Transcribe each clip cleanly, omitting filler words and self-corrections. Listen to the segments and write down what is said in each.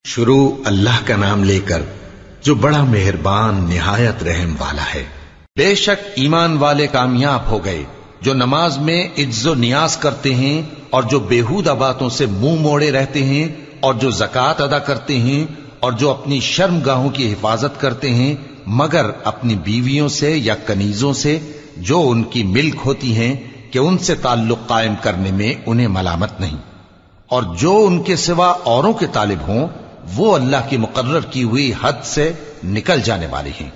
شروع اللہ کا نام لے کر جو بڑا مہربان نہایت رحم والا ہے۔ بے شک ایمان والے کامیاب ہو گئے جو نماز میں عجز و نیاز کرتے ہیں اور جو بیہودہ باتوں سے منہ موڑے رہتے ہیں اور جو زکوٰۃ ادا کرتے ہیں اور جو اپنی شرم گاہوں کی حفاظت کرتے ہیں مگر اپنی بیویوں سے یا کنیزوں سے جو ان کی ملک ہوتی ہیں کہ ان سے تعلق قائم کرنے میں انہیں ملامت نہیں، اور جو ان کے سوا اوروں کے طالب ہوں وہ اللہ کی مقرر کی ہوئی حد سے نکل جانے والے ہیں،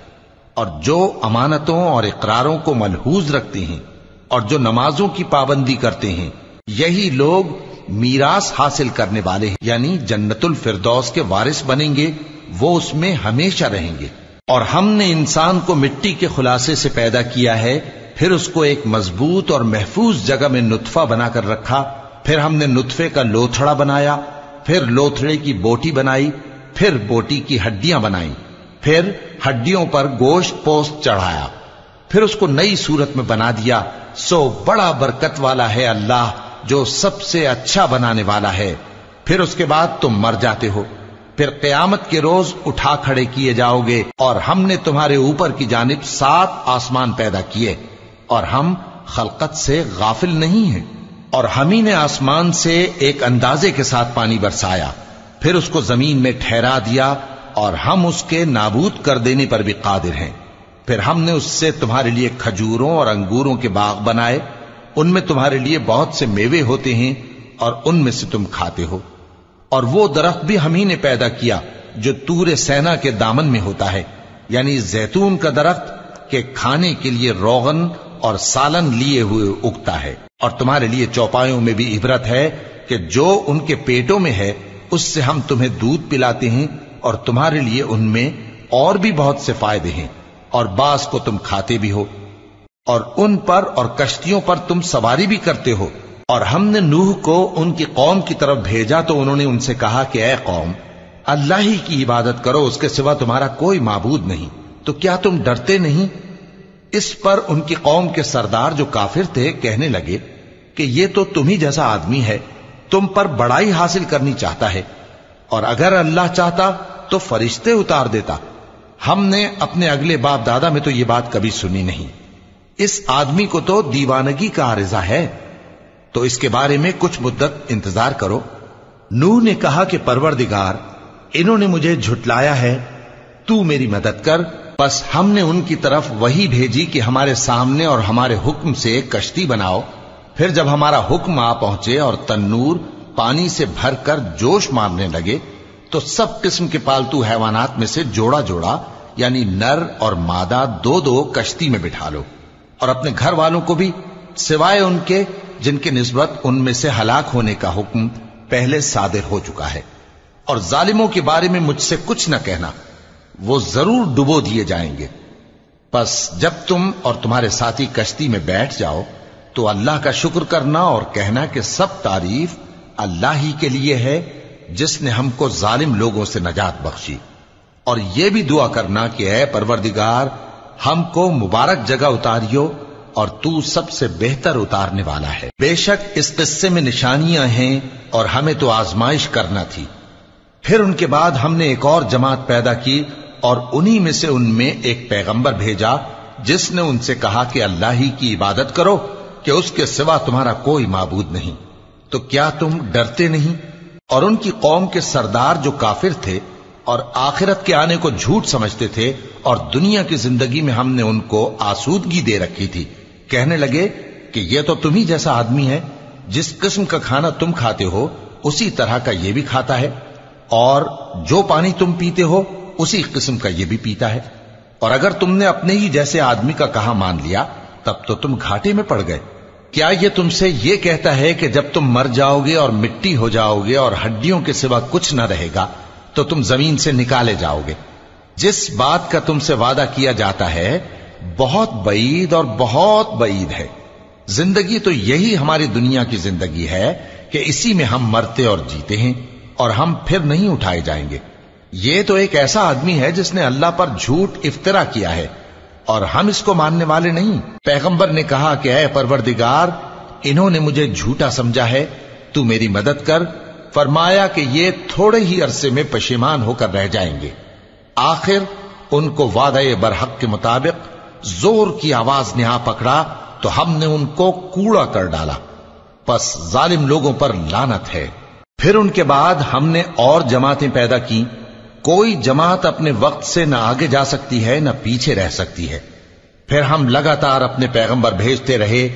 اور جو امانتوں اور اقراروں کو ملحوظ رکھتے ہیں اور جو نمازوں کی پابندی کرتے ہیں یہی لوگ میراث حاصل کرنے والے ہیں، یعنی جنت الفردوس کے وارث بنیں گے، وہ اس میں ہمیشہ رہیں گے۔ اور ہم نے انسان کو مٹی کے خلاصے سے پیدا کیا ہے، پھر اس کو ایک مضبوط اور محفوظ جگہ میں نطفہ بنا کر رکھا، پھر ہم نے نطفے کا لوتھڑا بنایا، پھر لوتھڑے کی بوٹی بنائی، پھر بوٹی کی ہڈیاں بنائیں، پھر ہڈیوں پر گوشت پوست چڑھایا، پھر اس کو نئی صورت میں بنا دیا۔ سو بڑا برکت والا ہے اللہ جو سب سے اچھا بنانے والا ہے۔ پھر اس کے بعد تم مر جاتے ہو، پھر قیامت کے روز اٹھا کھڑے کیے جاؤ گے، اور ہم نے تمہارے اوپر کی جانب 7 آسمان پیدا کیے، اور ہم خلقت سے غافل نہیں ہیں۔ اور ہم ہی نے آسمان سے ایک اندازے کے ساتھ پانی برسایا، پھر اس کو زمین میں ٹھہرا دیا، اور ہم اس کے نابود کر دینے پر بھی قادر ہیں۔ پھر ہم نے اس سے تمہارے لیے کھجوروں اور انگوروں کے باغ بنائے، ان میں تمہارے لیے بہت سے میوے ہوتے ہیں اور ان میں سے تم کھاتے ہو۔ اور وہ درخت بھی ہم ہی نے پیدا کیا جو طور سینا کے دامن میں ہوتا ہے، یعنی زیتون کا درخت کہ کھانے کے لیے روغن اور سالن لیے ہوئے اگتا ہے، اور تمہارے لیے چوپایوں میں بھی عبرت ہے کہ جو ان کے پیٹوں میں ہے اس سے ہم تمہیں دودھ پلاتے ہیں، اور تمہارے لیے ان میں اور بھی بہت سے فائدے ہیں، اور بعض کو تم کھاتے بھی ہو، اور ان پر اور کشتیوں پر تم سواری بھی کرتے ہو۔ اور ہم نے نوح کو ان کی قوم کی طرف بھیجا تو انہوں نے ان سے کہا کہ اے قوم، اللہ ہی کی عبادت کرو، اس کے سوا تمہارا کوئی معبود نہیں، تو کیا تم ڈرتے نہیں؟ اس پر ان کی قوم کے سردار جو کافر تھے کہنے لگے کہ یہ تو تم ہی جیسا آدمی ہے، تم پر بڑائی حاصل کرنی چاہتا ہے، اور اگر اللہ چاہتا تو فرشتے اتار دیتا۔ ہم نے اپنے اگلے باپ دادا میں تو یہ بات کبھی سنی نہیں، اس آدمی کو تو دیوانگی کا عارضہ ہے، تو اس کے بارے میں کچھ مدت انتظار کرو۔ نوح نے کہا کہ پروردگار، انہوں نے مجھے جھٹلایا ہے، تو میری مدد کر۔ پس ہم نے ان کی طرف وحی بھیجی کہ ہمارے سامنے اور ہمارے حکم سے ایک کشتی بناؤ۔ پھر جب ہمارا حکم آ پہنچے اور تنور پانی سے بھر کر جوش مارنے لگے تو سب قسم کے پالتو حیوانات میں سے جوڑا جوڑا یعنی نر اور مادہ 2 کشتی میں بٹھا لو، اور اپنے گھر والوں کو بھی سوائے ان کے جن کے نسبت ان میں سے ہلاک ہونے کا حکم پہلے صادر ہو چکا ہے۔ اور ظالموں کے بارے میں مجھ سے کچھ نہ کہنا، وہ ضرور ڈبو دیے جائیں گے۔ پس جب تم اور تمہارے ساتھی کشتی میں بیٹھ جاؤ تو اللہ کا شکر کرنا اور کہنا کہ سب تعریف اللہ ہی کے لیے ہے جس نے ہم کو ظالم لوگوں سے نجات بخشی، اور یہ بھی دعا کرنا کہ اے پروردگار ہم کو مبارک جگہ اتاریو، اور تو سب سے بہتر اتارنے والا ہے۔ بے شک اس قصے میں نشانیاں ہیں اور ہمیں تو آزمائش کرنا تھی۔ پھر ان کے بعد ہم نے ایک اور جماعت پیدا کی، اور انہی میں سے ان میں ایک پیغمبر بھیجا جس نے ان سے کہا کہ اللہ ہی کی عبادت کرو کہ اس کے سوا تمہارا کوئی معبود نہیں، تو کیا تم ڈرتے نہیں؟ اور ان کی قوم کے سردار جو کافر تھے اور آخرت کے آنے کو جھوٹ سمجھتے تھے اور دنیا کی زندگی میں ہم نے ان کو آسودگی دے رکھی تھی، کہنے لگے کہ یہ تو تم ہی جیسا آدمی ہے، جس قسم کا کھانا تم کھاتے ہو اسی طرح کا یہ بھی کھاتا ہے، اور جو پانی تم پیتے ہو اسی قسم کا یہ بھی پیتا ہے، اور اگر تم نے اپنے ہی جیسے آدمی کا کہا مان لیا تب تو تم گھاٹے میں پڑ گئے۔ کیا یہ تم سے یہ کہتا ہے کہ جب تم مر جاؤ گے اور مٹی ہو جاؤ گے اور ہڈیوں کے سوا کچھ نہ رہے گا تو تم زمین سے نکالے جاؤ گے؟ جس بات کا تم سے وعدہ کیا جاتا ہے بہت بعید اور بہت بعید ہے۔ زندگی تو یہی ہماری دنیا کی زندگی ہے کہ اسی میں ہم مرتے اور جیتے ہیں، اور ہم پھر نہیں اٹھائے جائیں گے۔ یہ تو ایک ایسا آدمی ہے جس نے اللہ پر جھوٹ افطرا کیا ہے، اور ہم اس کو ماننے والے نہیں۔ پیغمبر نے کہا کہ اے پروردگار، انہوں نے مجھے جھوٹا سمجھا ہے، تو میری مدد کر، فرمایا کہ یہ تھوڑے ہی عرصے میں پشیمان ہو کر رہ جائیں گے۔ آخر ان کو وعدہ برحق کے مطابق زور کی آواز نے آ پکڑا تو ہم نے ان کو کوڑا کر ڈالا، پس ظالم لوگوں پر لعنت ہے۔ پھر ان کے بعد ہم نے اور جماعتیں پیدا کی، کوئی جماعت اپنے وقت سے نہ آگے جا سکتی ہے نہ پیچھے رہ سکتی ہے۔ پھر ہم لگاتار اپنے پیغمبر بھیجتے رہے،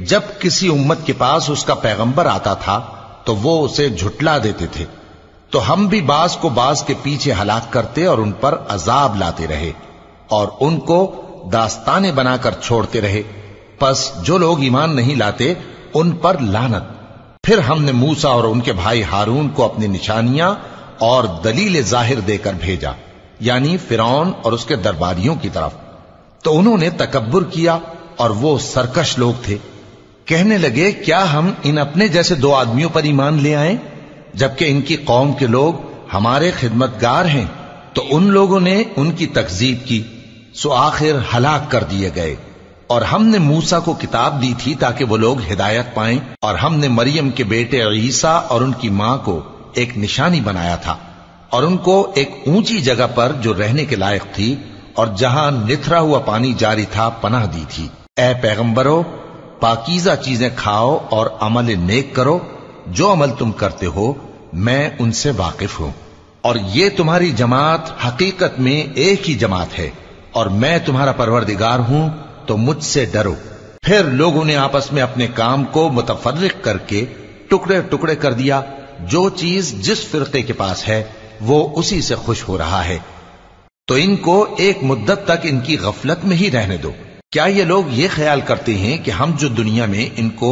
جب کسی امت کے پاس اس کا پیغمبر آتا تھا تو وہ اسے جھٹلا دیتے تھے، تو ہم بھی بعض کو بعض کے پیچھے ہلاک کرتے اور ان پر عذاب لاتے رہے اور ان کو داستانیں بنا کر چھوڑتے رہے۔ پس جو لوگ ایمان نہیں لاتے ان پر لعنت۔ پھر ہم نے موسیٰ اور ان کے بھائی ہارون کو اپنی نشانیاں اور دلیل ظاہر دے کر بھیجا، یعنی فرعون اور اس کے درباریوں کی طرف، تو انہوں نے تکبر کیا اور وہ سرکش لوگ تھے۔ کہنے لگے کیا ہم ان اپنے جیسے دو آدمیوں پر ایمان لے آئیں جبکہ ان کی قوم کے لوگ ہمارے خدمتگار ہیں؟ تو ان لوگوں نے ان کی تکذیب کی، سو آخر ہلاک کر دیے گئے۔ اور ہم نے موسیٰ کو کتاب دی تھی تاکہ وہ لوگ ہدایت پائیں، اور ہم نے مریم کے بیٹے عیسیٰ اور ان کی ماں کو ایک نشانی بنایا تھا اور ان کو ایک اونچی جگہ پر جو رہنے کے لائق تھی اور جہاں نتھرا ہوا پانی جاری تھا پناہ دی تھی۔ اے پیغمبرو، پاکیزہ چیزیں کھاؤ اور عمل نیک کرو، جو عمل تم کرتے ہو میں ان سے واقف ہوں، اور یہ تمہاری جماعت حقیقت میں ایک ہی جماعت ہے، اور میں تمہارا پروردگار ہوں تو مجھ سے ڈرو۔ پھر لوگوں نے آپس میں اپنے کام کو متفرق کر کے ٹکڑے ٹکڑے کر دیا، جو چیز جس فرقے کے پاس ہے وہ اسی سے خوش ہو رہا ہے، تو ان کو ایک مدت تک ان کی غفلت میں ہی رہنے دو۔ کیا یہ لوگ یہ خیال کرتے ہیں کہ ہم جو دنیا میں ان کو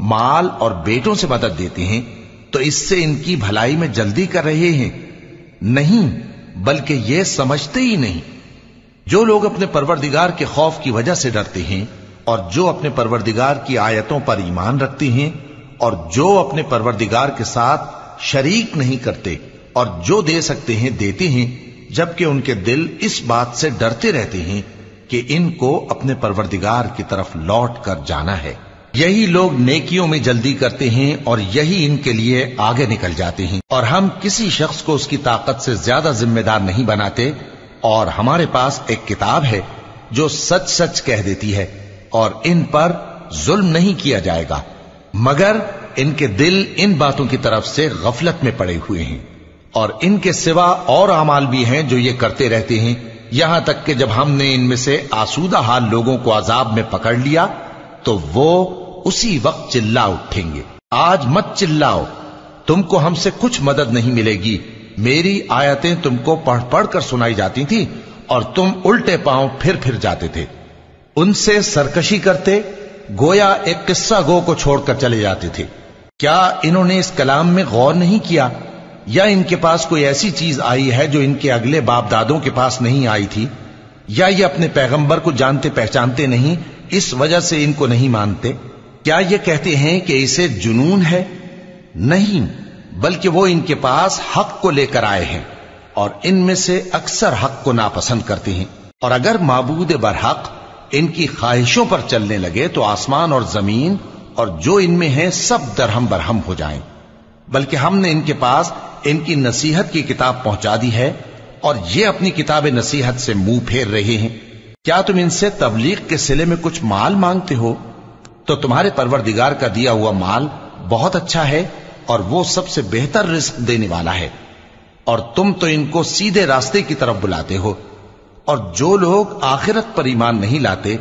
مال اور بیٹوں سے مدد دیتے ہیں تو اس سے ان کی بھلائی میں جلدی کر رہے ہیں؟ نہیں، بلکہ یہ سمجھتے ہی نہیں۔ جو لوگ اپنے پروردگار کے خوف کی وجہ سے ڈرتے ہیں اور جو اپنے پروردگار کی آیتوں پر ایمان رکھتے ہیں اور جو اپنے پروردگار کے ساتھ شریک نہیں کرتے اور جو دے سکتے ہیں دیتے ہیں، جبکہ ان کے دل اس بات سے ڈرتے رہتے ہیں کہ ان کو اپنے پروردگار کی طرف لوٹ کر جانا ہے۔ یہی لوگ نیکیوں میں جلدی کرتے ہیں اور یہی ان کے لیے آگے نکل جاتے ہیں، اور ہم کسی شخص کو اس کی طاقت سے زیادہ ذمہ دار نہیں بناتے، اور ہمارے پاس ایک کتاب ہے جو سچ سچ کہہ دیتی ہے، اور ان پر ظلم نہیں کیا جائے گا، مگر ان کے دل ان باتوں کی طرف سے غفلت میں پڑے ہوئے ہیں، اور ان کے سوا اور اعمال بھی ہیں جو یہ کرتے رہتے ہیں، یہاں تک کہ جب ہم نے ان میں سے آسودہ حال لوگوں کو عذاب میں پکڑ لیا تو وہ اسی وقت چلا اٹھیں گے۔ آج مت چلاؤ، تم کو ہم سے کچھ مدد نہیں ملے گی، میری آیتیں تم کو پڑھ پڑھ کر سنائی جاتی تھی اور تم الٹے پاؤں پھر جاتے تھے، ان سے سرکشی کرتے، گویا ایک قصہ گو کو چھوڑ کر چلے جاتے تھے۔ کیا انہوں نے اس کلام میں غور نہیں کیا، یا ان کے پاس کوئی ایسی چیز آئی ہے جو ان کے اگلے باپ دادوں کے پاس نہیں آئی تھی، یا یہ اپنے پیغمبر کو جانتے پہچانتے نہیں اس وجہ سے ان کو نہیں مانتے؟ کیا یہ کہتے ہیں کہ اسے جنون ہے؟ نہیں، بلکہ وہ ان کے پاس حق کو لے کر آئے ہیں، اور ان میں سے اکثر حق کو ناپسند کرتے ہیں۔ اور اگر معبود برحق ان کی خواہشوں پر چلنے لگے تو آسمان اور زمین اور جو ان میں ہیں سب درہم برہم ہو جائیں۔ بلکہ ہم نے ان کے پاس ان کی نصیحت کی کتاب پہنچا دی ہے، اور یہ اپنی کتاب نصیحت سے منہ پھیر رہے ہیں۔ کیا تم ان سے تبلیغ کے صلے میں کچھ مال مانگتے ہو؟ تو تمہارے پروردگار کا دیا ہوا مال بہت اچھا ہے، اور وہ سب سے بہتر رزق دینے والا ہے، اور تم تو ان کو سیدھے راستے کی طرف بلاتے ہو، اور جو لوگ آخرت پر ایمان نہیں لاتے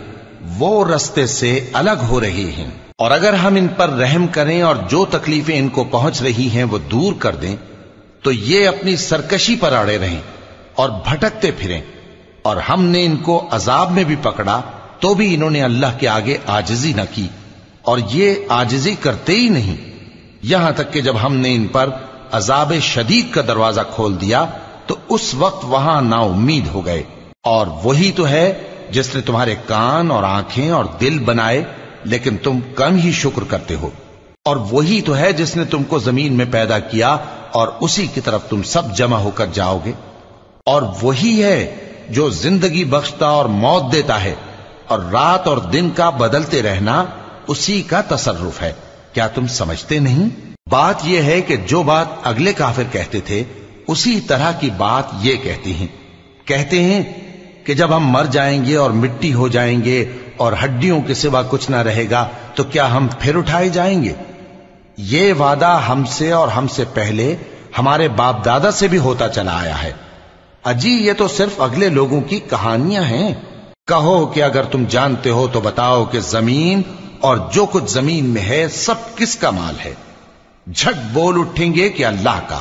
وہ راستے سے الگ ہو رہے ہیں۔ اور اگر ہم ان پر رحم کریں اور جو تکلیفیں ان کو پہنچ رہی ہیں وہ دور کر دیں تو یہ اپنی سرکشی پر اڑے رہیں اور بھٹکتے پھریں، اور ہم نے ان کو عذاب میں بھی پکڑا تو بھی انہوں نے اللہ کے آگے عاجزی نہ کی، اور یہ عاجزی کرتے ہی نہیں، یہاں تک کہ جب ہم نے ان پر عذاب شدید کا دروازہ کھول دیا تو اس وقت وہاں نا امید ہو گئے۔ اور وہی تو ہے جس نے تمہارے کان اور آنکھیں اور دل بنائے، لیکن تم کم ہی شکر کرتے ہو۔ اور وہی تو ہے جس نے تم کو زمین میں پیدا کیا اور اسی کی طرف تم سب جمع ہو کر جاؤ گے۔ اور وہی ہے جو زندگی بخشتا اور موت دیتا ہے، اور رات اور دن کا بدلتے رہنا اسی کا تصرف ہے۔ کیا تم سمجھتے نہیں؟ بات یہ ہے کہ جو بات اگلے کافر کہتے تھے اسی طرح کی بات یہ کہتے ہیں کہ جب ہم مر جائیں گے اور مٹی ہو جائیں گے اور ہڈیوں کے سوا کچھ نہ رہے گا تو کیا ہم پھر اٹھائے جائیں گے؟ یہ وعدہ ہم سے اور ہم سے پہلے ہمارے باپ دادا سے بھی ہوتا چلا آیا ہے۔ اجی یہ تو صرف اگلے لوگوں کی کہانیاں ہیں۔ کہو کہ اگر تم جانتے ہو تو بتاؤ کہ زمین اور جو کچھ زمین میں ہے سب کس کا مال ہے؟ جھٹ بول اٹھیں گے کہ اللہ کا۔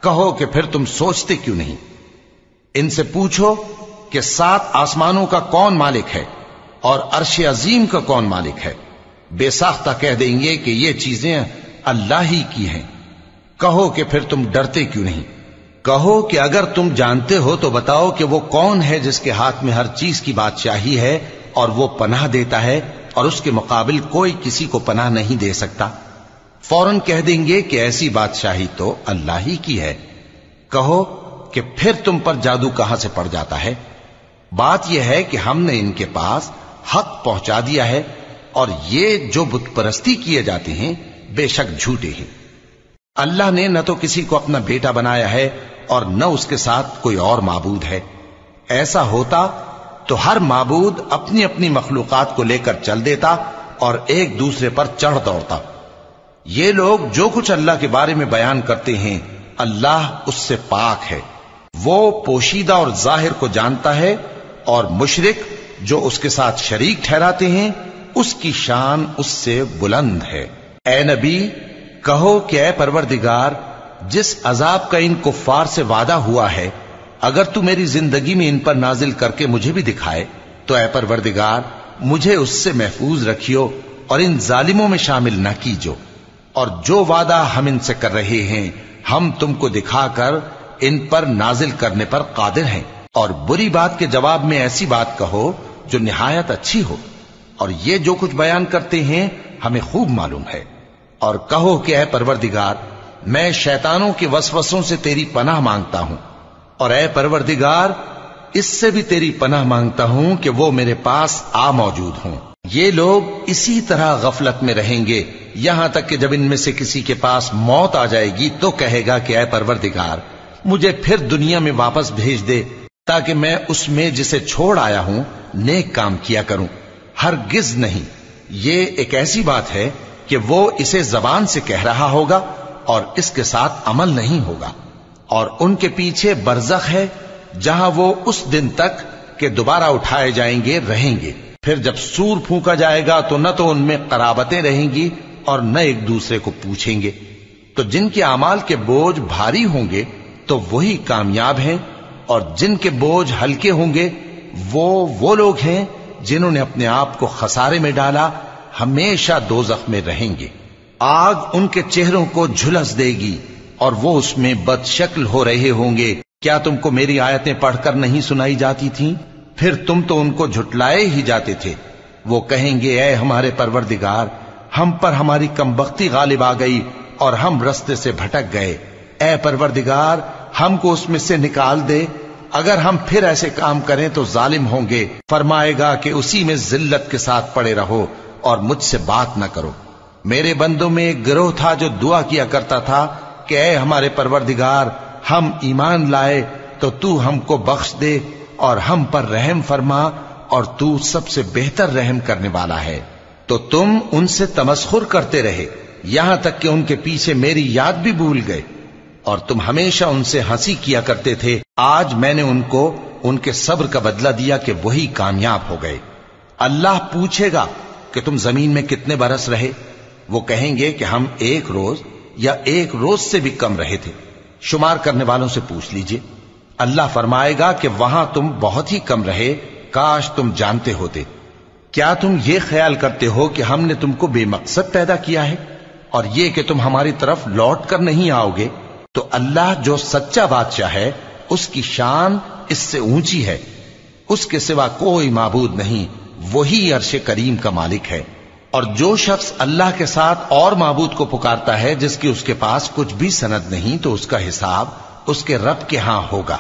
کہو کہ پھر تم سوچتے کیوں نہیں؟ ان سے پوچھو کہ 7 آسمانوں کا کون مالک ہے اور عرش عظیم کا کون مالک ہے؟ بے ساختہ کہہ دیں گے کہ یہ چیزیں اللہ ہی کی ہیں۔ کہو کہ پھر تم ڈرتے کیوں نہیں؟ کہو کہ اگر تم جانتے ہو تو بتاؤ کہ وہ کون ہے جس کے ہاتھ میں ہر چیز کی بادشاہی ہے اور وہ پناہ دیتا ہے اور اس کے مقابل کوئی کسی کو پناہ نہیں دے سکتا؟ فوراً کہہ دیں گے کہ ایسی بادشاہی تو اللہ ہی کی ہے۔ کہو کہ پھر تم پر جادو کہاں سے پڑ جاتا ہے؟ بات یہ ہے کہ ہم نے ان کے پاس حق پہنچا دیا ہے اور یہ جو بت پرستی کیے جاتے ہیں بے شک جھوٹے ہیں۔ اللہ نے نہ تو کسی کو اپنا بیٹا بنایا ہے اور نہ اس کے ساتھ کوئی اور معبود ہے۔ ایسا ہوتا تو ہر معبود اپنی اپنی مخلوقات کو لے کر چل دیتا اور ایک دوسرے پر چڑھ دوڑتا۔ یہ لوگ جو کچھ اللہ کے بارے میں بیان کرتے ہیں اللہ اس سے پاک ہے، وہ پوشیدہ اور ظاہر کو جانتا ہے، اور مشرک جو اس کے ساتھ شریک ٹھہراتے ہیں اس کی شان اس سے بلند ہے۔ اے نبی کہو کہ اے پروردگار، جس عذاب کا ان کفار سے وعدہ ہوا ہے اگر تو میری زندگی میں ان پر نازل کر کے مجھے بھی دکھائے تو اے پروردگار مجھے اس سے محفوظ رکھیو اور ان ظالموں میں شامل نہ کیجو، اور جو وعدہ ہم ان سے کر رہے ہیں ہم تم کو دکھا کر ان پر نازل کرنے پر قادر ہیں۔ اور بری بات کے جواب میں ایسی بات کہو جو نہایت اچھی ہو، اور یہ جو کچھ بیان کرتے ہیں ہمیں خوب معلوم ہے۔ اور کہو کہ اے پروردگار میں شیطانوں کے وسوسوں سے تیری پناہ مانگتا ہوں، اور اے پروردگار اس سے بھی تیری پناہ مانگتا ہوں کہ وہ میرے پاس آ موجود ہوں۔ یہ لوگ اسی طرح غفلت میں رہیں گے یہاں تک کہ جب ان میں سے کسی کے پاس موت آ جائے گی تو کہے گا کہ اے پروردگار مجھے پھر دنیا میں واپس بھیج دے تاکہ میں اس میں جسے چھوڑ آیا ہوں نیک کام کیا کروں۔ ہرگز نہیں، یہ ایک ایسی بات ہے کہ وہ اسے زبان سے کہہ رہا ہوگا اور اس کے ساتھ عمل نہیں ہوگا، اور ان کے پیچھے برزخ ہے جہاں وہ اس دن تک کہ دوبارہ اٹھائے جائیں گے رہیں گے۔ پھر جب سور پھونکا جائے گا تو نہ تو ان میں قرابتیں رہیں گی اور نہ ایک دوسرے کو پوچھیں گے۔ تو جن کے اعمال کے بوجھ بھاری ہوں گے تو وہی کامیاب ہیں، اور جن کے بوجھ ہلکے ہوں گے وہ لوگ ہیں جنہوں نے اپنے آپ کو خسارے میں ڈالا، ہمیشہ دوزخ میں رہیں گے۔ آگ ان کے چہروں کو جھلس دے گی اور وہ اس میں بد شکل ہو رہے ہوں گے۔ کیا تم کو میری آیتیں پڑھ کر نہیں سنائی جاتی تھیں؟ پھر تم تو ان کو جھٹلائے ہی جاتے تھے۔ وہ کہیں گے اے ہمارے پروردگار ہم پر ہماری کمبختی غالب آ گئی اور ہم رستے سے بھٹک گئے، اے پروردگار ہم کو اس میں سے نکال دے، اگر ہم پھر ایسے کام کریں تو ظالم ہوں گے۔ فرمائے گا کہ اسی میں ذلت کے ساتھ پڑے رہو اور مجھ سے بات نہ کرو۔ میرے بندوں میں ایک گروہ تھا جو دعا کیا کرتا تھا کہ اے ہمارے پروردگار ہم ایمان لائے تو تو ہم کو بخش دے اور ہم پر رحم فرما، اور تو سب سے بہتر رحم کرنے والا ہے۔ تو تم ان سے تمسخر کرتے رہے یہاں تک کہ ان کے پیچھے میری یاد بھی بھول گئے، اور تم ہمیشہ ان سے ہنسی کیا کرتے تھے۔ آج میں نے ان کو ان کے صبر کا بدلہ دیا کہ وہی کامیاب ہو گئے۔ اللہ پوچھے گا کہ تم زمین میں کتنے برس رہے؟ وہ کہیں گے کہ ہم 1 روز یا 1 روز سے بھی کم رہے تھے۔ شمار کرنے والوں سے پوچھ لیجئے۔ اللہ فرمائے گا کہ وہاں تم بہت ہی کم رہے، کاش تم جانتے ہوتے۔ کیا تم یہ خیال کرتے ہو کہ ہم نے تم کو بے مقصد پیدا کیا ہے اور یہ کہ تم ہماری طرف لوٹ کر نہیں آؤ گے؟ تو اللہ جو سچا بادشاہ ہے اس کی شان اس سے اونچی ہے، اس کے سوا کوئی معبود نہیں، وہی عرش کریم کا مالک ہے۔ اور جو شخص اللہ کے ساتھ اور معبود کو پکارتا ہے جس کی اس کے پاس کچھ بھی سند نہیں تو اس کا حساب اس کے رب کے ہاں ہوگا۔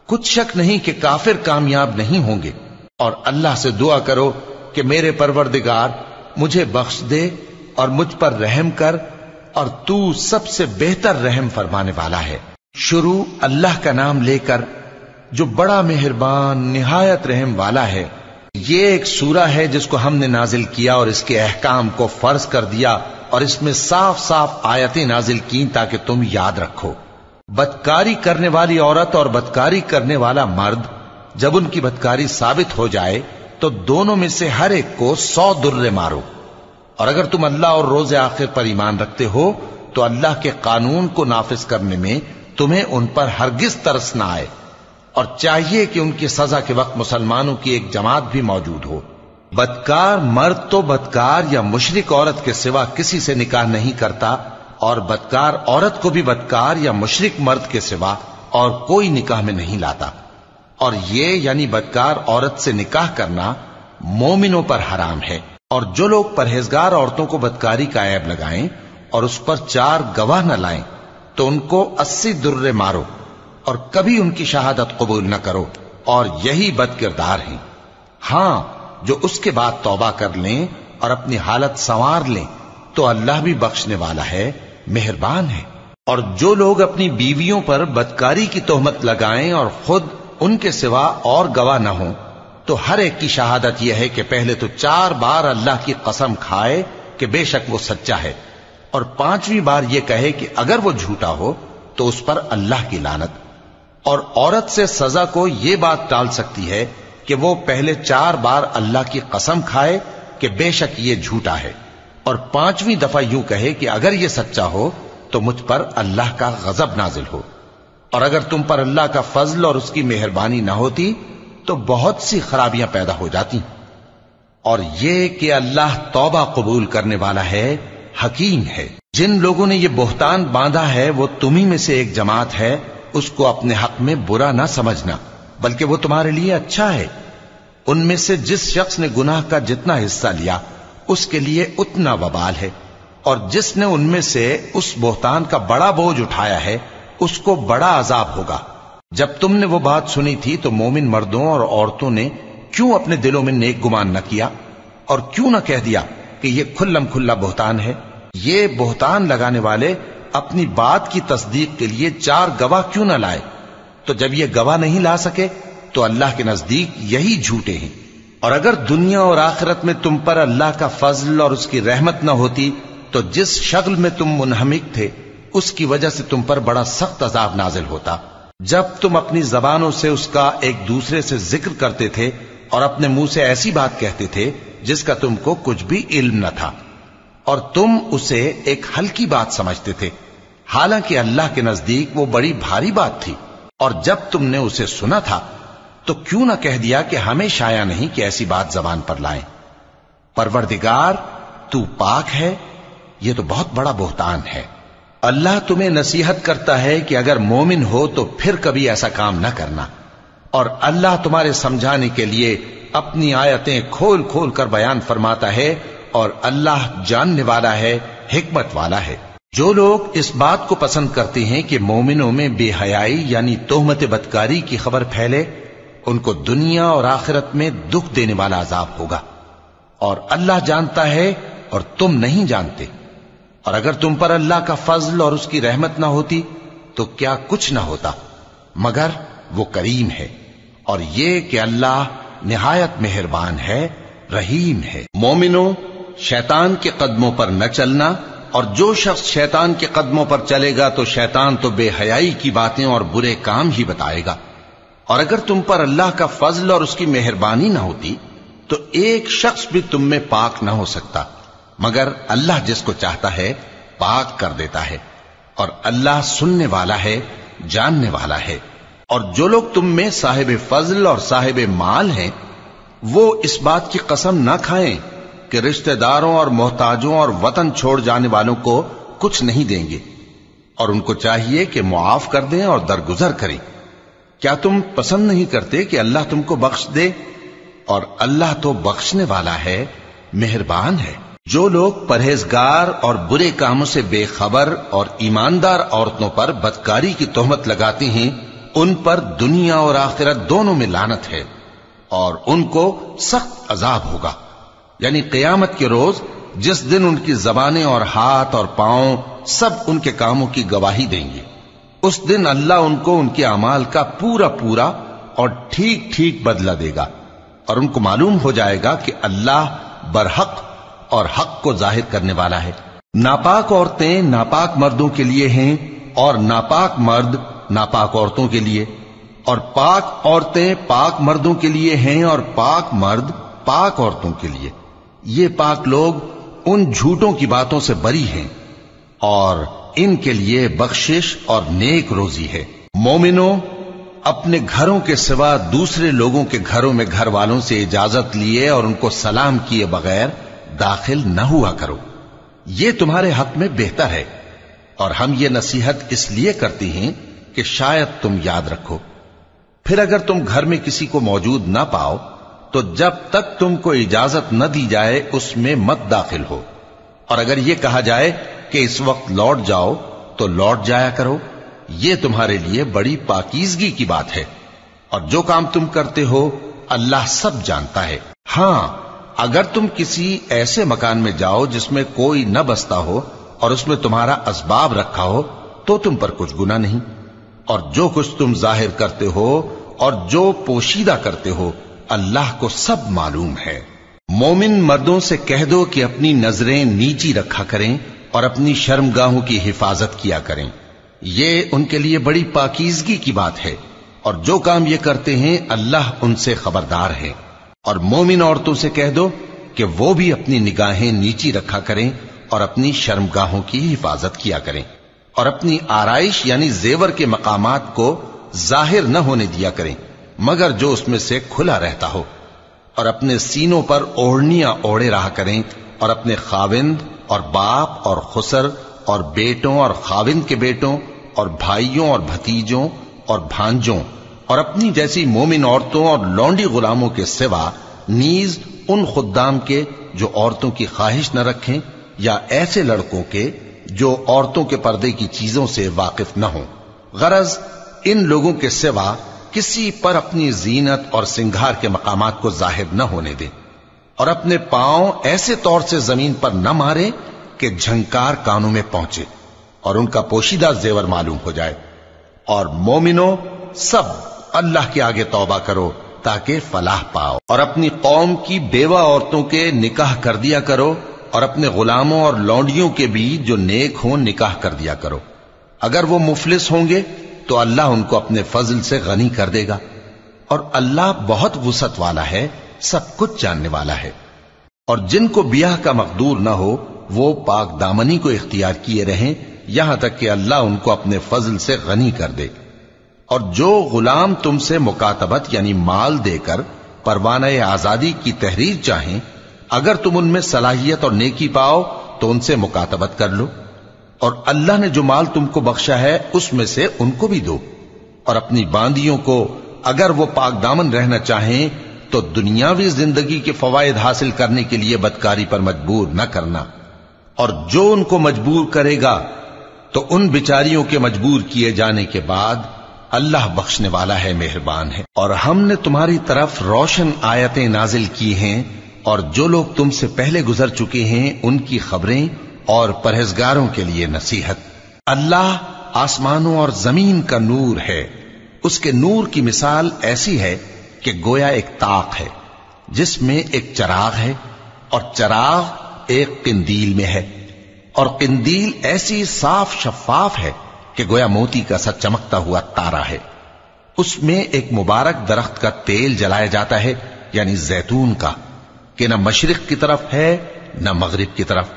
کچھ شک نہیں کہ کافر کامیاب نہیں ہوں گے۔ اور اللہ سے دعا کرو کہ میرے پروردگار مجھے بخش دے اور مجھ پر رحم کر اور تو سب سے بہتر رحم فرمانے والا ہے۔ شروع اللہ کا نام لے کر جو بڑا مہربان نہایت رحم والا ہے۔ یہ ایک سورہ ہے جس کو ہم نے نازل کیا اور اس کے احکام کو فرض کر دیا اور اس میں صاف صاف آیتیں نازل کی تاکہ تم یاد رکھو۔ بدکاری کرنے والی عورت اور بدکاری کرنے والا مرد جب ان کی بدکاری ثابت ہو جائے تو دونوں میں سے ہر ایک کو 100 درے مارو، اور اگر تم اللہ اور روز آخر پر ایمان رکھتے ہو تو اللہ کے قانون کو نافذ کرنے میں تمہیں ان پر ہرگز ترس نہ آئے، اور چاہیے کہ ان کی سزا کے وقت مسلمانوں کی ایک جماعت بھی موجود ہو۔ بدکار مرد تو بدکار یا مشرک عورت کے سوا کسی سے نکاح نہیں کرتا، اور بدکار عورت کو بھی بدکار یا مشرک مرد کے سوا اور کوئی نکاح میں نہیں لاتا، اور یہ یعنی بدکار عورت سے نکاح کرنا مومنوں پر حرام ہے۔ اور جو لوگ پرہیزگار عورتوں کو بدکاری کا عیب لگائیں اور اس پر 4 گواہ نہ لائیں تو ان کو 80 درے مارو، اور کبھی ان کی شہادت قبول نہ کرو، اور یہی بد کردار ہیں۔ ہاں، جو اس کے بعد توبہ کر لیں اور اپنی حالت سنوار لیں تو اللہ بھی بخشنے والا ہے، مہربان ہے۔ اور جو لوگ اپنی بیویوں پر بدکاری کی تہمت لگائیں اور خود ان کے سوا اور گواہ نہ ہوں تو ہر ایک کی شہادت یہ ہے کہ پہلے تو 4 بار اللہ کی قسم کھائے کہ بے شک وہ سچا ہے، اور 5ویں بار یہ کہے کہ اگر وہ جھوٹا ہو تو اس پر اللہ کی لعنت۔ اور عورت سے سزا کو یہ بات ٹال سکتی ہے کہ وہ پہلے 4 بار اللہ کی قسم کھائے کہ بے شک یہ جھوٹا ہے، اور 5ویں دفعہ یوں کہے کہ اگر یہ سچا ہو تو مجھ پر اللہ کا غضب نازل ہو۔ اور اگر تم پر اللہ کا فضل اور اس کی مہربانی نہ ہوتی تو بہت سی خرابیاں پیدا ہو جاتی۔ اور یہ کہ اللہ توبہ قبول کرنے والا ہے، حکیم ہے۔ جن لوگوں نے یہ بہتان باندھا ہے وہ تمہیں میں سے ایک جماعت ہے، اس کو اپنے حق میں برا نہ سمجھنا، بلکہ وہ تمہارے لیے اچھا ہے۔ ان میں سے جس شخص نے گناہ کا جتنا حصہ لیا اس کے لیے اتنا وبال ہے، اور جس نے ان میں سے اس بہتان کا بڑا بوجھ اٹھایا ہے اس کو بڑا عذاب ہوگا۔ جب تم نے وہ بات سنی تھی تو مومن مردوں اور عورتوں نے کیوں اپنے دلوں میں نیک گمان نہ کیا، اور کیوں نہ کہہ دیا کہ یہ کھلم کھلا بہتان ہے؟ یہ بہتان لگانے والے اپنی بات کی تصدیق کے لیے 4 گواہ کیوں نہ لائے؟ تو جب یہ گواہ نہیں لا سکے تو اللہ کے نزدیک یہی جھوٹے ہیں۔ اور اگر دنیا اور آخرت میں تم پر اللہ کا فضل اور اس کی رحمت نہ ہوتی تو جس شغل میں تم منہمک تھے اس کی وجہ سے تم پر بڑا سخت عذاب نازل ہوتا، جب تم اپنی زبانوں سے اس کا ایک دوسرے سے ذکر کرتے تھے اور اپنے منہ سے ایسی بات کہتے تھے جس کا تم کو کچھ بھی علم نہ تھا، اور تم اسے ایک ہلکی بات سمجھتے تھے، حالانکہ اللہ کے نزدیک وہ بڑی بھاری بات تھی۔ اور جب تم نے اسے سنا تھا تو کیوں نہ کہہ دیا کہ ہمیں شایع نہیں کہ ایسی بات زبان پر لائیں؟ پروردگار تو پاک ہے، یہ تو بہت بڑا بہتان ہے۔ اللہ تمہیں نصیحت کرتا ہے کہ اگر مومن ہو تو پھر کبھی ایسا کام نہ کرنا، اور اللہ تمہارے سمجھانے کے لیے اپنی آیتیں کھول کھول کر بیان فرماتا ہے، اور اللہ جاننے والا ہے، حکمت والا ہے۔ جو لوگ اس بات کو پسند کرتے ہیں کہ مومنوں میں بے حیائی یعنی تہمت بدکاری کی خبر پھیلے، ان کو دنیا اور آخرت میں دکھ دینے والا عذاب ہوگا، اور اللہ جانتا ہے اور تم نہیں جانتے۔ اور اگر تم پر اللہ کا فضل اور اس کی رحمت نہ ہوتی تو کیا کچھ نہ ہوتا، مگر وہ کریم ہے، اور یہ کہ اللہ نہایت مہربان ہے، رحیم ہے۔ مومنوں، شیطان کے قدموں پر نہ چلنا، اور جو شخص شیطان کے قدموں پر چلے گا تو شیطان تو بے حیائی کی باتیں اور برے کام ہی بتائے گا۔ اور اگر تم پر اللہ کا فضل اور اس کی مہربانی نہ ہوتی تو ایک شخص بھی تم میں پاک نہ ہو سکتا، مگر اللہ جس کو چاہتا ہے پاک کر دیتا ہے، اور اللہ سننے والا ہے، جاننے والا ہے۔ اور جو لوگ تم میں صاحب فضل اور صاحب مال ہیں وہ اس بات کی قسم نہ کھائیں کہ رشتہ داروں اور محتاجوں اور وطن چھوڑ جانے والوں کو کچھ نہیں دیں گے، اور ان کو چاہیے کہ معاف کر دیں اور درگزر کریں۔ کیا تم پسند نہیں کرتے کہ اللہ تم کو بخش دے؟ اور اللہ تو بخشنے والا ہے، مہربان ہے۔ جو لوگ پرہیزگار اور برے کاموں سے بے خبر اور ایماندار عورتوں پر بدکاری کی تہمت لگاتے ہیں ان پر دنیا اور آخرت دونوں میں لعنت ہے، اور ان کو سخت عذاب ہوگا۔ یعنی قیامت کے روز جس دن ان کی زبانیں اور ہاتھ اور پاؤں سب ان کے کاموں کی گواہی دیں گے۔ اس دن اللہ ان کو ان کے اعمال کا پورا پورا اور ٹھیک ٹھیک بدلہ دے گا، اور ان کو معلوم ہو جائے گا کہ اللہ برحق اور حق کو ظاہر کرنے والا ہے۔ ناپاک عورتیں ناپاک مردوں کے لیے ہیں، اور ناپاک مرد ناپاک عورتوں کے لیے، اور پاک عورتیں پاک مردوں کے لیے ہیں، اور پاک مرد پاک عورتوں کے لیے۔ یہ پاک لوگ ان جھوٹوں کی باتوں سے بری ہیں، اور ان کے لیے بخشش اور نیک روزی ہے۔ مومنوں، اپنے گھروں کے سوا دوسرے لوگوں کے گھروں میں گھر والوں سے اجازت لیے اور ان کو سلام کیے بغیر داخل نہ ہوا کرو، یہ تمہارے حق میں بہتر ہے، اور ہم یہ نصیحت اس لیے کرتے ہیں کہ شاید تم یاد رکھو۔ پھر اگر تم گھر میں کسی کو موجود نہ پاؤ تو جب تک تم کو اجازت نہ دی جائے اس میں مت داخل ہو، اور اگر یہ کہا جائے کہ اس وقت لوٹ جاؤ تو لوٹ جایا کرو، یہ تمہارے لیے بڑی پاکیزگی کی بات ہے، اور جو کام تم کرتے ہو اللہ سب جانتا ہے۔ ہاں، اگر تم کسی ایسے مکان میں جاؤ جس میں کوئی نہ بستا ہو اور اس میں تمہارا اسباب رکھا ہو تو تم پر کچھ گناہ نہیں، اور جو کچھ تم ظاہر کرتے ہو اور جو پوشیدہ کرتے ہو اللہ کو سب معلوم ہے۔ مومن مردوں سے کہہ دو کہ اپنی نظریں نیچی رکھا کریں اور اپنی شرمگاہوں کی حفاظت کیا کریں، یہ ان کے لیے بڑی پاکیزگی کی بات ہے، اور جو کام یہ کرتے ہیں اللہ ان سے خبردار ہے۔ اور مومن عورتوں سے کہہ دو کہ وہ بھی اپنی نگاہیں نیچی رکھا کریں اور اپنی شرمگاہوں کی حفاظت کیا کریں، اور اپنی آرائش یعنی زیور کے مقامات کو ظاہر نہ ہونے دیا کریں مگر جو اس میں سے کھلا رہتا ہو، اور اپنے سینوں پر اوڑھنیاں اوڑھے رہا کریں، اور اپنے خاوند اور باپ اور خسر اور بیٹوں اور خاوند کے بیٹوں اور بھائیوں اور بھتیجوں اور بھانجوں اور اپنی جیسی مومن عورتوں اور لونڈی غلاموں کے سوا نیز ان خدام کے جو عورتوں کی خواہش نہ رکھیں، یا ایسے لڑکوں کے جو عورتوں کے پردے کی چیزوں سے واقف نہ ہوں۔ غرض ان لوگوں کے سوا کسی پر اپنی زینت اور سنگھار کے مقامات کو ظاہر نہ ہونے دیں، اور اپنے پاؤں ایسے طور سے زمین پر نہ مارے کہ جھنکار کانوں میں پہنچے اور ان کا پوشیدہ زیور معلوم ہو جائے۔ اور مومنوں، سب اللہ کے آگے توبہ کرو تاکہ فلاح پاؤ، اور اپنی قوم کی بیوہ عورتوں کے نکاح کر دیا کرو، اور اپنے غلاموں اور لونڈیوں کے بھی جو نیک ہوں نکاح کر دیا کرو۔ اگر وہ مفلس ہوں گے تو اللہ ان کو اپنے فضل سے غنی کر دے گا، اور اللہ بہت وسعت والا ہے، سب کچھ جاننے والا ہے۔ اور جن کو بیاہ کا مقدور نہ ہو وہ پاک دامنی کو اختیار کیے رہیں یہاں تک کہ اللہ ان کو اپنے فضل سے غنی کر دے۔ اور جو غلام تم سے مکاتبت یعنی مال دے کر پروانہ آزادی کی تحریر چاہیں، اگر تم ان میں صلاحیت اور نیکی پاؤ تو ان سے مکاتبت کر لو، اور اللہ نے جو مال تم کو بخشا ہے اس میں سے ان کو بھی دو۔ اور اپنی باندیوں کو اگر وہ پاک دامن رہنا چاہیں تو دنیاوی زندگی کے فوائد حاصل کرنے کے لیے بدکاری پر مجبور نہ کرنا، اور جو ان کو مجبور کرے گا تو ان بیچاریوں کے مجبور کیے جانے کے بعد اللہ بخشنے والا ہے، مہربان ہے۔ اور ہم نے تمہاری طرف روشن آیتیں نازل کی ہیں، اور جو لوگ تم سے پہلے گزر چکے ہیں ان کی خبریں اور پرہیزگاروں کے لیے نصیحت۔ اللہ آسمانوں اور زمین کا نور ہے، اس کے نور کی مثال ایسی ہے کہ گویا ایک طاق ہے جس میں ایک چراغ ہے، اور چراغ ایک قندیل میں ہے، اور قندیل ایسی صاف شفاف ہے کہ گویا موتی کا سا چمکتا ہوا تارا ہے۔ اس میں ایک مبارک درخت کا تیل جلایا جاتا ہے یعنی زیتون کا، کہ نہ مشرق کی طرف ہے نہ مغرب کی طرف۔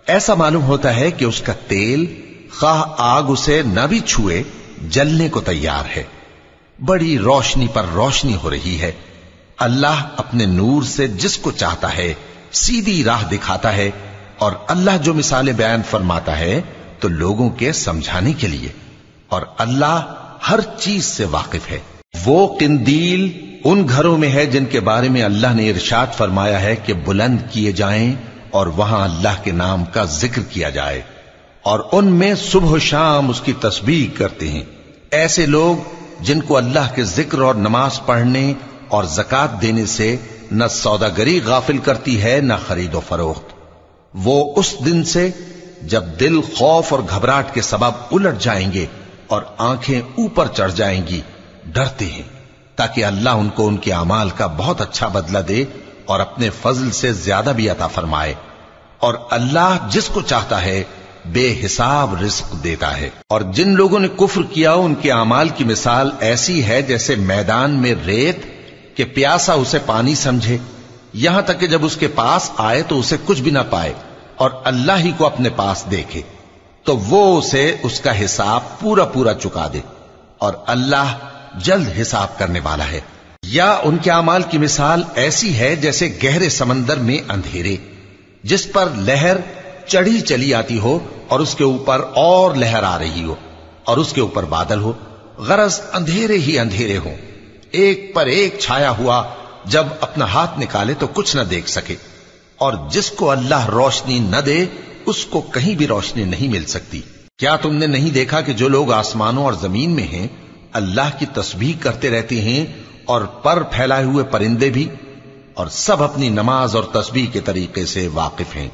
ایسا معلوم ہوتا ہے کہ اس کا تیل خواہ آگ اسے نہ بھی چھوئے جلنے کو تیار ہے۔ بڑی روشنی پر روشنی ہو رہی ہے۔ اللہ اپنے نور سے جس کو چاہتا ہے سیدھی راہ دکھاتا ہے، اور اللہ جو مثالیں بیان فرماتا ہے تو لوگوں کے سمجھانے کے لیے، اور اللہ ہر چیز سے واقف ہے۔ وہ قندیل ان گھروں میں ہے جن کے بارے میں اللہ نے ارشاد فرمایا ہے کہ بلند کیے جائیں اور وہاں اللہ کے نام کا ذکر کیا جائے، اور ان میں صبح و شام اس کی تسبیح کرتے ہیں۔ ایسے لوگ جن کو اللہ کے ذکر اور نماز پڑھنے اور زکوٰۃ دینے سے نہ سوداگری غافل کرتی ہے نہ خرید و فروخت، وہ اس دن سے جب دل خوف اور گھبراہٹ کے سبب الٹ جائیں گے اور آنکھیں اوپر چڑھ جائیں گی ڈرتے ہیں، تاکہ اللہ ان کو ان کے اعمال کا بہت اچھا بدلہ دے اور اپنے فضل سے زیادہ بھی عطا فرمائے، اور اللہ جس کو چاہتا ہے بے حساب رزق دیتا ہے۔ اور جن لوگوں نے کفر کیا ان کے اعمال کی مثال ایسی ہے جیسے میدان میں ریت کہ پیاسا اسے پانی سمجھے، یہاں تک کہ جب اس کے پاس آئے تو اسے کچھ بھی نہ پائے اور اللہ ہی کو اپنے پاس دیکھے تو وہ اسے اس کا حساب پورا پورا چکا دے، اور اللہ جلد حساب کرنے والا ہے۔ یا ان کے اعمال کی مثال ایسی ہے جیسے گہرے سمندر میں اندھیرے جس پر لہر چڑھی چلی آتی ہو اور اس کے اوپر اور لہر آ رہی ہو اور اس کے اوپر بادل ہو، غرض اندھیرے ہی اندھیرے ہوں، ایک پر ایک چھایا ہوا، جب اپنا ہاتھ نکالے تو کچھ نہ دیکھ سکے، اور جس کو اللہ روشنی نہ دے اس کو کہیں بھی روشنی نہیں مل سکتی۔ کیا تم نے نہیں دیکھا کہ جو لوگ آسمانوں اور زمین میں ہیں اللہ کی تسبیح کرتے رہتے ہیں، اور پر پھیلائے ہوئے پرندے بھی، اور سب اپنی نماز اور تسبیح کے طریقے سے واقف ہیں،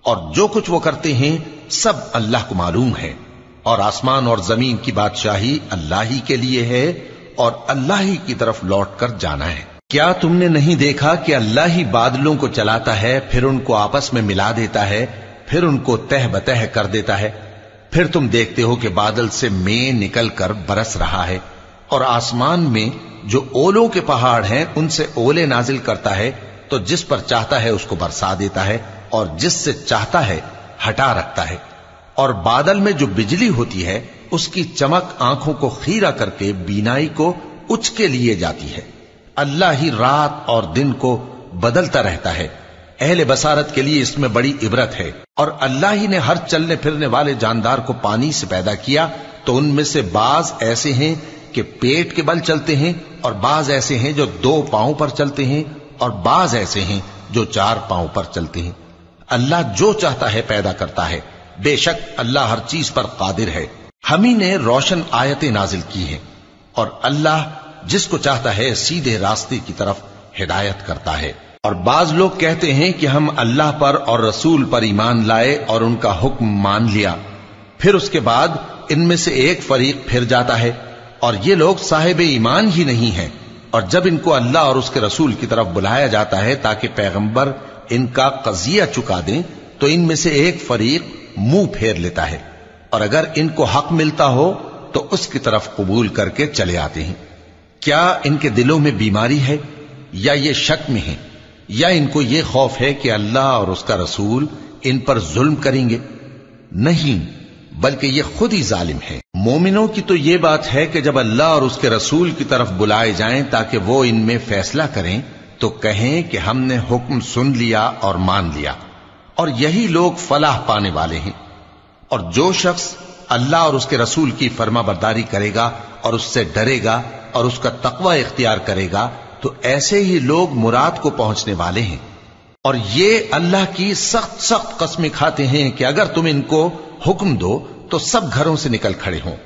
اور جو کچھ وہ کرتے ہیں سب اللہ کو معلوم ہے، اور آسمان اور زمین کی بادشاہی اللہ ہی کے لیے ہے اور اللہ ہی کی طرف لوٹ کر جانا ہے۔ کیا تم نے نہیں دیکھا کہ اللہ ہی بادلوں کو چلاتا ہے، پھر ان کو آپس میں ملا دیتا ہے، پھر ان کو تہ بتہ کر دیتا ہے، پھر تم دیکھتے ہو کہ بادل سے مے نکل کر برس رہا ہے، اور آسمان میں جو اولوں کے پہاڑ ہیں ان سے اولے نازل کرتا ہے، تو جس پر چاہتا ہے اس کو برسا دیتا ہے اور جس سے چاہتا ہے ہٹا رکھتا ہے، اور بادل میں جو بجلی ہوتی ہے اس کی چمک آنکھوں کو خیرہ کر کے بینائی کو اچ کے لیے جاتی ہے۔ اللہ ہی رات اور دن کو بدلتا رہتا ہے، اہل بصارت کے لیے اس میں بڑی عبرت ہے۔ اور اللہ ہی نے ہر چلنے پھرنے والے جاندار کو پانی سے پیدا کیا، تو ان میں سے بعض ایسے ہیں کہ پیٹ کے بل چلتے ہیں، اور بعض ایسے ہیں جو 2 پاؤں پر چلتے ہیں، اور بعض ایسے ہیں جو 4 پاؤں پر چلتے ہیں۔ اللہ جو چاہتا ہے پیدا کرتا ہے، بے شک اللہ ہر چیز پر قادر ہے۔ ہم ہی نے روشن آیتیں نازل کی ہیں، اور اللہ جس کو چاہتا ہے سیدھے راستے کی طرف ہدایت کرتا ہے۔ اور بعض لوگ کہتے ہیں کہ ہم اللہ پر اور رسول پر ایمان لائے اور ان کا حکم مان لیا، پھر اس کے بعد ان میں سے ایک فریق پھر جاتا ہے، اور یہ لوگ صاحب ایمان ہی نہیں ہیں، اور جب ان کو اللہ اور اس کے رسول کی طرف بلایا جاتا ہے تاکہ پیغمبر ان کا قضیہ چکا دیں، تو ان میں سے ایک فریق منہ پھیر لیتا ہے، اور اگر ان کو حق ملتا ہو تو اس کی طرف قبول کر کے چلے آتے ہیں۔ کیا ان کے دلوں میں بیماری ہے، یا یہ شک میں ہیں، یا ان کو یہ خوف ہے کہ اللہ اور اس کا رسول ان پر ظلم کریں گے؟ نہیں، بلکہ یہ خود ہی ظالم ہے۔ مومنوں کی تو یہ بات ہے کہ جب اللہ اور اس کے رسول کی طرف بلائے جائیں تاکہ وہ ان میں فیصلہ کریں تو کہیں کہ ہم نے حکم سن لیا اور مان لیا، اور یہی لوگ فلاح پانے والے ہیں۔ اور جو شخص اللہ اور اس کے رسول کی فرما برداری کرے گا اور اس سے ڈرے گا اور اس کا تقوی اختیار کرے گا تو ایسے ہی لوگ مراد کو پہنچنے والے ہیں۔ اور یہ اللہ کی سخت سخت قسمیں کھاتے ہیں کہ اگر تم ان کو حکم دو تو سب گھروں سے نکل کھڑے ہوں۔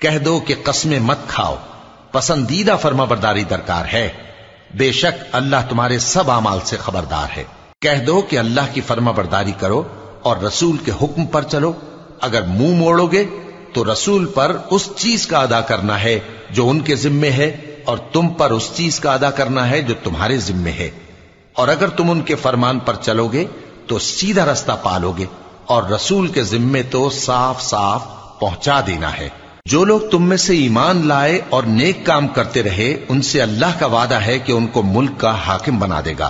کہہ دو کہ قسمیں مت کھاؤ، پسندیدہ فرما برداری درکار ہے، بے شک اللہ تمہارے سب اعمال سے خبردار ہے۔ کہہ دو کہ اللہ کی فرما برداری کرو اور رسول کے حکم پر چلو، اگر منہ موڑو گے تو رسول پر اس چیز کا ادا کرنا ہے جو ان کے ذمے ہے، اور تم پر اس چیز کا ادا کرنا ہے جو تمہارے ذمے ہے، اور اگر تم ان کے فرمان پر چلو گے تو سیدھا رستہ پالو گے، اور رسول کے ذمے تو صاف صاف پہنچا دینا ہے۔ جو لوگ تم میں سے ایمان لائے اور نیک کام کرتے رہے ان سے اللہ کا وعدہ ہے کہ ان کو ملک کا حاکم بنا دے گا،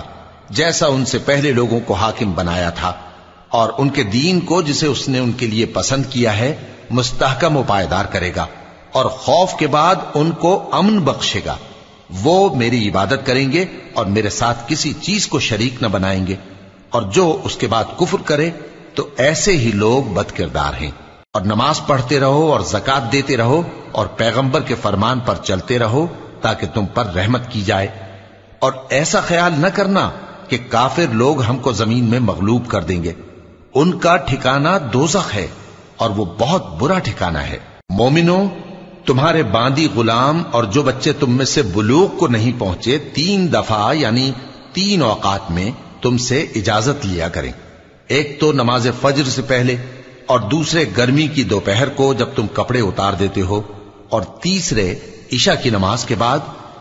جیسا ان سے پہلے لوگوں کو حاکم بنایا تھا، اور ان کے دین کو جسے اس نے ان کے لیے پسند کیا ہے مستحکم و پائیدار کرے گا، اور خوف کے بعد ان کو امن بخشے گا۔ وہ میری عبادت کریں گے اور میرے ساتھ کسی چیز کو شریک نہ بنائیں گے، اور جو اس کے بعد کفر کرے تو ایسے ہی لوگ بد کردار ہیں۔ اور نماز پڑھتے رہو اور زکات دیتے رہو اور پیغمبر کے فرمان پر چلتے رہو تاکہ تم پر رحمت کی جائے، اور ایسا خیال نہ کرنا کہ کافر لوگ ہم کو زمین میں مغلوب کر دیں گے، ان کا ٹھکانہ دوزخ ہے اور وہ بہت برا ٹھکانہ ہے۔ مومنوں، تمہارے باندی غلام اور جو بچے تم میں سے بلوغ کو نہیں پہنچے 3 دفعہ یعنی 3 اوقات میں تم سے اجازت لیا کریں، ایک تو نماز فجر سے پہلے، اور دوسرے گرمی کی دوپہر کو جب تم کپڑے اتار دیتے ہو، اور تیسرے عشاء کی نماز کے بعد۔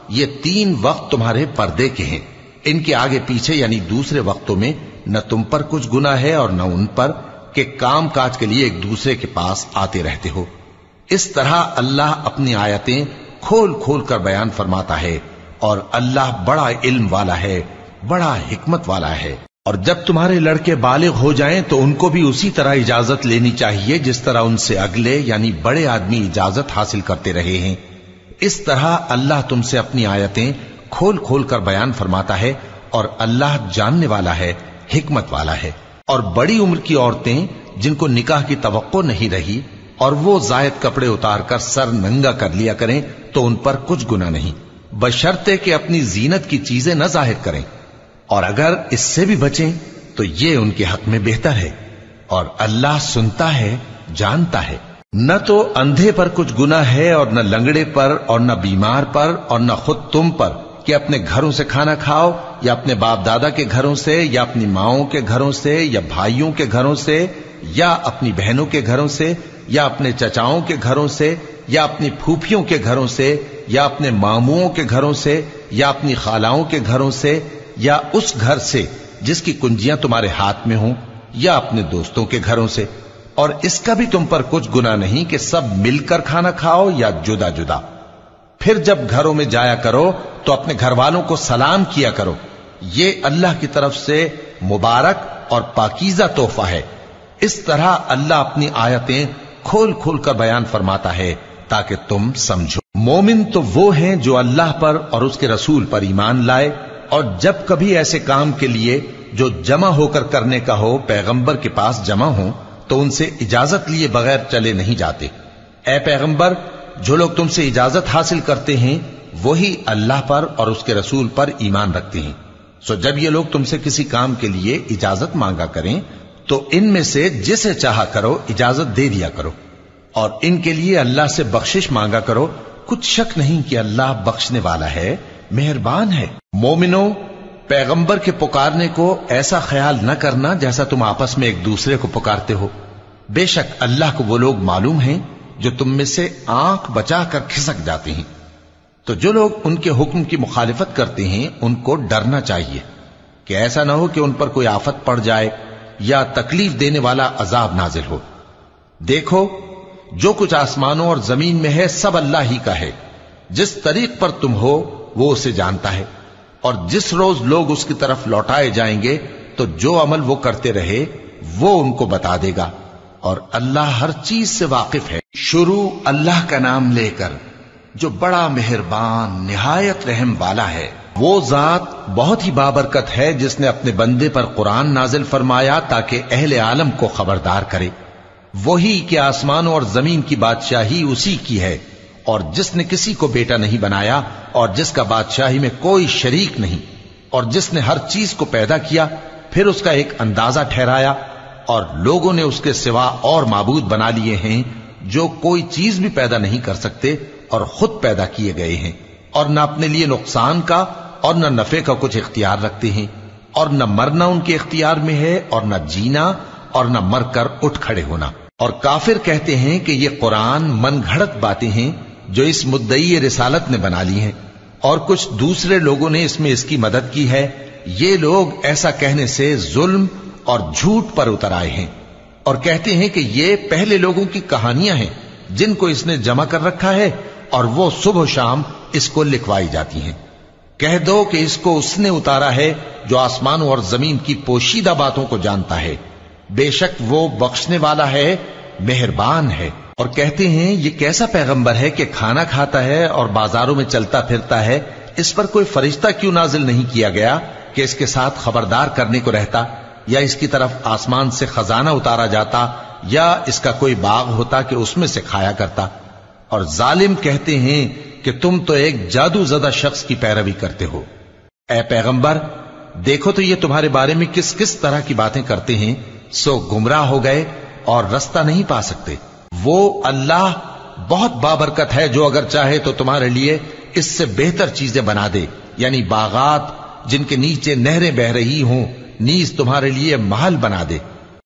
یہ 3 وقت تمہارے پردے کے ہیں، ان کے آگے پیچھے یعنی دوسرے وقتوں میں نہ تم پر کچھ گناہ ہے اور نہ ان پر، کہ کام کاج کے لیے ایک دوسرے کے پاس آتے رہتے ہو۔ اس طرح اللہ اپنی آیتیں کھول کھول کر بیان فرماتا ہے، اور اللہ بڑا علم والا ہے، بڑا حکمت والا ہے۔ اور جب تمہارے لڑکے بالغ ہو جائیں تو ان کو بھی اسی طرح اجازت لینی چاہیے جس طرح ان سے اگلے یعنی بڑے آدمی اجازت حاصل کرتے رہے ہیں۔ اس طرح اللہ تم سے اپنی آیتیں کھول کھول کر بیان فرماتا ہے، اور اللہ جاننے والا ہے، حکمت والا ہے۔ اور بڑی عمر کی عورتیں جن کو نکاح کی توقع نہیں رہی اور وہ زائد کپڑے اتار کر سر ننگا کر لیا کریں تو ان پر کچھ گناہ نہیں، بشرطے کہ اپنی زینت کی چیزیں نہ ظاہر کریں، اور اگر اس سے بھی بچیں تو یہ ان کے حق میں بہتر ہے، اور اللہ سنتا ہے، جانتا ہے۔ نہ تو اندھے پر کچھ گناہ ہے اور نہ لنگڑے پر اور نہ بیمار پر اور نہ خود تم پر کہ اپنے گھروں سے کھانا کھاؤ، یا اپنے باپ دادا کے گھروں سے، یا اپنی ماؤں کے گھروں سے، یا بھائیوں کے گھروں سے، یا اپنی بہنوں کے گھروں سے، یا اپنے چچاؤں کے گھروں سے، یا اپنی پھوپھیوں کے گھروں سے، یا اپنے ماموؤں کے گھروں سے، یا اپنی خالاؤں کے گھروں سے، یا اس گھر سے جس کی کنجیاں تمہارے ہاتھ میں ہوں، یا اپنے دوستوں کے گھروں سے۔ اور اس کا بھی تم پر کچھ گناہ نہیں کہ سب مل کر کھانا کھاؤ یا جدا جدا۔ پھر جب گھروں میں جایا کرو تو اپنے گھر والوں کو سلام کیا کرو، یہ اللہ کی طرف سے مبارک اور پاکیزہ تحفہ ہے۔ اس طرح اللہ اپنی آیتیں کھول کھول کر بیان فرماتا ہے تاکہ تم سمجھو۔ مومن تو وہ ہیں جو اللہ پر اور اس کے رسول پر ایمان لائے، اور جب کبھی ایسے کام کے لیے جو جمع ہو کر کرنے کا ہو پیغمبر کے پاس جمع ہوں تو ان سے اجازت لیے بغیر چلے نہیں جاتے۔ اے پیغمبر، جو لوگ تم سے اجازت حاصل کرتے ہیں وہی اللہ پر اور اس کے رسول پر ایمان رکھتے ہیں، سو جب یہ لوگ تم سے کسی کام کے لیے اجازت مانگا کریں تو ان میں سے جسے چاہا کرو اجازت دے دیا کرو، اور ان کے لیے اللہ سے بخشش مانگا کرو، کچھ شک نہیں کہ اللہ بخشنے والا ہے، مہربان ہے۔ مومنو، پیغمبر کے پکارنے کو ایسا خیال نہ کرنا جیسا تم آپس میں ایک دوسرے کو پکارتے ہو، بے شک اللہ کو وہ لوگ معلوم ہیں جو تم میں سے آنکھ بچا کر کھسک جاتے ہیں۔ تو جو لوگ ان کے حکم کی مخالفت کرتے ہیں ان کو ڈرنا چاہیے کہ ایسا نہ ہو کہ ان پر کوئی آفت پڑ جائے یا تکلیف دینے والا عذاب نازل ہو۔ دیکھو، جو کچھ آسمانوں اور زمین میں ہے سب اللہ ہی کا ہے، جس طریق پر تم ہو وہ اسے جانتا ہے، اور جس روز لوگ اس کی طرف لوٹائے جائیں گے تو جو عمل وہ کرتے رہے وہ ان کو بتا دے گا، اور اللہ ہر چیز سے واقف ہے۔ شروع اللہ کا نام لے کر جو بڑا مہربان نہایت رحم والا ہے۔ وہ ذات بہت ہی بابرکت ہے جس نے اپنے بندے پر قرآن نازل فرمایا تاکہ اہل عالم کو خبردار کرے۔ وہی کہ آسمانوں اور زمین کی بادشاہی اسی کی ہے، اور جس نے کسی کو بیٹا نہیں بنایا اور جس کا بادشاہی میں کوئی شریک نہیں، اور جس نے ہر چیز کو پیدا کیا پھر اس کا ایک اندازہ ٹھہرایا، اور لوگوں نے اس کے سوا اور معبود بنا لیے ہیں جو کوئی چیز بھی پیدا نہیں کر سکتے اور خود پیدا کیے گئے ہیں، اور نہ اپنے لیے نقصان کا اور نہ نفع کا کچھ اختیار رکھتے ہیں، اور نہ مرنا ان کے اختیار میں ہے اور نہ جینا اور نہ مر کر اٹھ کھڑے ہونا۔ اور کافر کہتے ہیں کہ یہ قرآن من گھڑت باتیں ہیں جو اس مدعی رسالت نے بنا لی ہیں، اور کچھ دوسرے لوگوں نے اس میں اس کی مدد کی ہے۔ یہ لوگ ایسا کہنے سے ظلم اور جھوٹ پر اتر آئے ہیں، اور کہتے ہیں کہ یہ پہلے لوگوں کی کہانیاں ہیں جن کو اس نے جمع کر رکھا ہے اور وہ صبح و شام اس کو لکھوائی جاتی ہیں۔ کہہ دو کہ اس کو اس نے اتارا ہے جو آسمانوں اور زمین کی پوشیدہ باتوں کو جانتا ہے، بے شک وہ بخشنے والا ہے، مہربان ہے۔ اور کہتے ہیں یہ کیسا پیغمبر ہے کہ کھانا کھاتا ہے اور بازاروں میں چلتا پھرتا ہے، اس پر کوئی فرشتہ کیوں نازل نہیں کیا گیا کہ اس کے ساتھ خبردار کرنے کو رہتا، یا اس کی طرف آسمان سے خزانہ اتارا جاتا، یا اس کا کوئی باغ ہوتا کہ اس میں سے کھایا کرتا۔ اور ظالم کہتے ہیں کہ تم تو ایک جادو زدہ شخص کی پیروی کرتے ہو۔ اے پیغمبر، دیکھو تو یہ تمہارے بارے میں کس کس طرح کی باتیں کرتے ہیں، سو گمراہ ہو گئے اور رستہ نہیں پا سکتے۔ وہ اللہ بہت بابرکت ہے جو اگر چاہے تو تمہارے لیے اس سے بہتر چیزیں بنا دے، یعنی باغات جن کے نیچے نہریں بہ رہی ہوں، نیز تمہارے لیے محل بنا دے،